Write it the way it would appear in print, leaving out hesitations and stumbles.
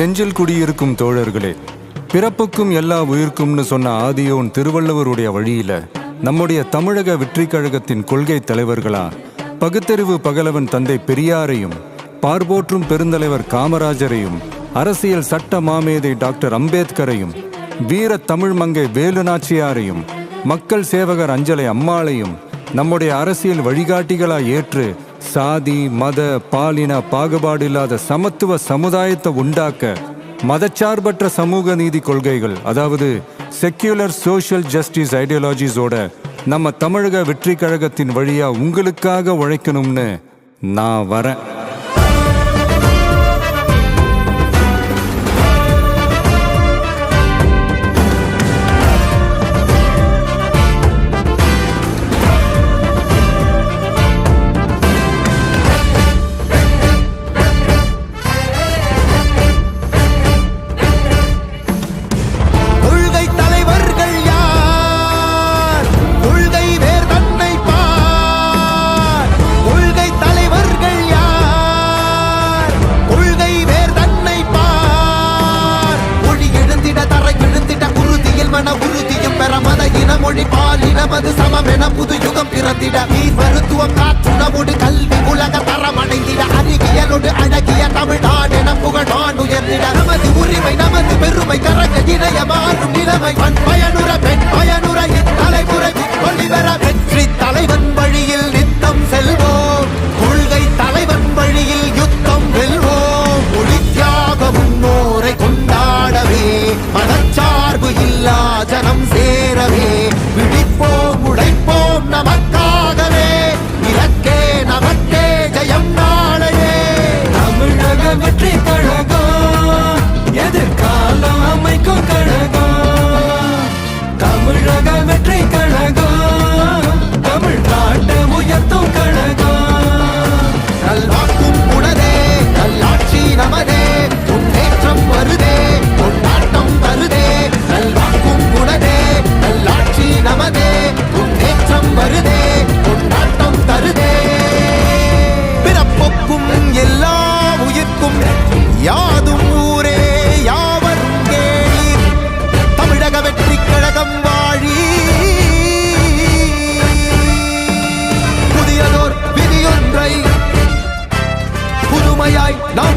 நெஞ்சில் குடியிருக்கும் தோழர்களே, பிறப்புக்கும் எல்லா உயிர்க்கும்னு சொன்ன ஆதியோன் திருவள்ளுவருடைய வழியில நம்முடைய தமிழக வெற்றி கழகத்தின் கொள்கை தலைவர்களா பகுத்தறிவு பகலவன் தந்தை பெரியாரையும், பார்போற்றும் பெருந்தலைவர் காமராஜரையும், அரசியல் சட்ட மாமேதை டாக்டர் அம்பேத்கரையும், வீர தமிழ் மங்கை வேலு நாச்சியாரையும், மக்கள் சேவகர் அஞ்சலை அம்மாளையும் நம்முடைய அரசியல் வழிகாட்டிகளாய் ஏற்று சாதி மத பாலின பாகுபாடு இல்லாத சமத்துவ சமுதாயத்தை உண்டாக்க மதச்சார்பற்ற சமூக நீதி கொள்கைகள், அதாவது செக்யூலர் சோஷியல் ஜஸ்டிஸ் ஐடியாலஜிஸோட நம்ம தமிழக வெற்றி கழகத்தின் வழியா உங்களுக்காக உழைக்கணும்னு நான் வரேன். மொழி பாலினமது சமமென புது யுகம் பிறந்திட நீர் மருத்துவம் காற்றுணவோடு கல்வி உலக தரமடைந்திட அறிவியலோடு அழகிய தமிழ்நாடு என புகழான் உயர்ந்திட நமது உரிமை நமது பெருமை கரக இணைய மாறும் நிலைமை பண் பயனுற பெண் பயனுற இத்தலைமுறை கொள்ளிவர வெற்றி தலைவன் வழியில் நித்தம் செல்வோம், கொள்கை தலைவன் வழியில் யுத்தம் வெல்வோம். ஒளி தியாக முன்னோரை கொண்டாடவே மதச்சார்பு இல்லா ஜனம் சேரவே விழிப்போம் உழைப்போம் நமக்காகவே இலக்கே நமக்கே ஜெயம் நாளையே. தமிழக வெற்றி கழகம் எதிர்காலம் அமைக்கும் கழகம். தமிழக வெற்றி கழகம் தமிழ்நாட்டை உயர்த்தும் கழகம். நல்வாக்கும் உடனே நல்லாட்சி நமதே, முன்னேற்றம் வருதே கொண்டாட்டம் வருதே. நல்வாக்கும் உடனே நல்லாட்சி நமதே, முன்னேற்றம் வருதே கொண்டாட்டம் தருதே. பிறப்புக்கும் எல்லா உயிர்க்கும் யாதும் ஊரே யாவரும் கேளீர், தமிழக வெற்றி கழகம் வாழி. புதியதோர் விதியொன்றை புதுமையாய் நாம்